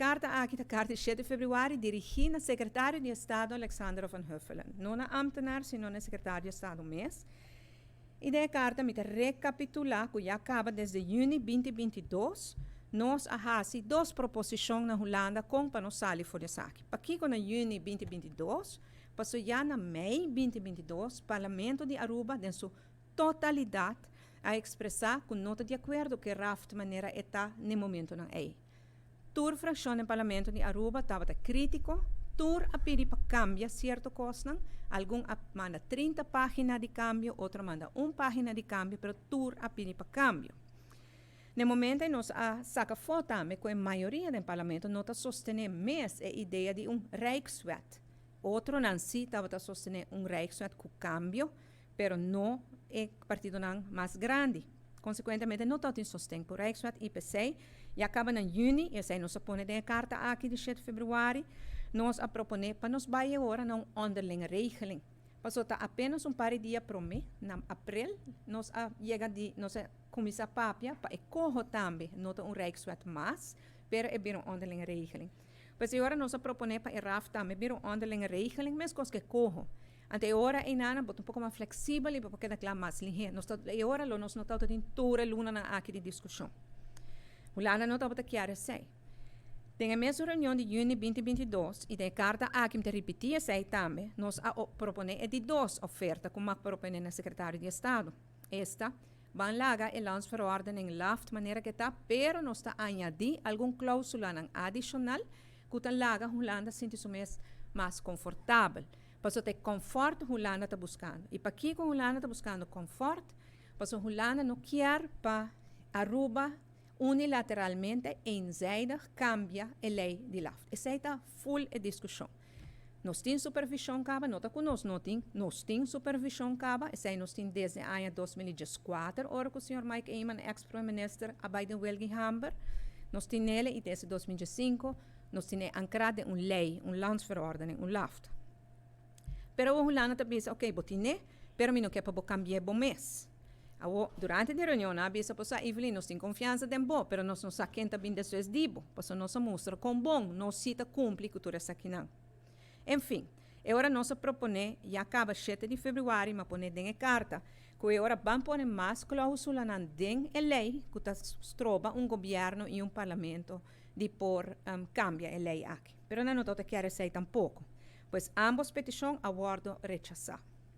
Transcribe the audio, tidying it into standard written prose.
carta aqui, a carta de 7 de fevereiro, dirigida ao secretário de Estado Alexander van Huffelen. Não a ambtenaar, sino a secretário de Estado mesmo. E da carta me recapitular que já acaba desde junho 2022, nós ahasi 2 proposições na Holanda com para nós sair fora de aqui. Para aqui, com junho 2022, passou já na Mei 2022, o Parlamento de Aruba, em sua totalidade, a expressar com nota de acordo que Raft maneira está no momento na EI. Tur fração do Parlamento de Aruba estava crítico, tur a pedir para cambiar certo coisa, algum manda 30 páginas de cambio, outro manda 1 página de cambio, pero tur a pedir para cambio. No momento nós saca foto também com a maioria do Parlamento não está sostenendo mais a ideia de Rijkswet. Outro não se estava sostenendo Rijkswet com cambio, pero não é partido mais grande. Consequentemente, não está sustento por Rijkswet IPC. E acaba em junho, e assim nós põe a carta aqui de 7 de fevereiro, nós a propor para nós vai agora uma onderlinge regeling. Passou apenas par de dias para mim, em abril, nós chega de nós começar a papia para corro também, não tem Rijkswet mais, pero é bem uma onderlinge regeling. Pois agora nós a propor para a RAF também bem uma onderlinge regeling, mas coisa que corro. Ante agora é nada, um pouco mais flexível e porque é mais ligeiro. Nós agora nós não estamos em toda a luna na aqui de discussão. O Holanda não estava querendo sei. Tem a mesma reunião de junho 2022 e tem carta aqui que repetia sei também. Nós a propõe de 2 ofertas como propõe na secretário de Estado. Esta van laga e landsverordening laft maneira que está, pero nós está añadir algum cláusula adicional que a laga Holanda sente-se mais confortável. Passou ter conforto, Holanda está buscando. E para que Holanda está buscando conforto, passou Holanda não quer para Aruba unilateralmente eenzijdig cambia a lei de LAFT. Essa está full a discussão. Nós temos supervisão caba, nota que nós temos supervisão caba, essa nós temos desde o ano 2014, hora que o senhor Mike Eyman, ex-primeiro-ministro, abaixo de Wilgenhamber, nós temos ele e desde 2005, nós temos ancrado uma lei, landsverordening, LAFT. Pero o Holanda está pensa, ok, botine, pero não quer para cambiar bom mês. Durante a reunião, a bisa posa Evelyn, nós temos confiança em bom, pero nós não sabemos quem está vindo desses dibo, pois nós mostra com bom, nós cita cumpre que tudo isso aqui não. Enfim, agora nós propõe, e acaba 7 de fevereiro, mas põe em carta, que agora vamos pôr mais cláusula na lei, que trova governo e parlamento de por cambia a lei aqui. Pero não está querendo ser tampouco. Pois ambos petições aguardo rechazar.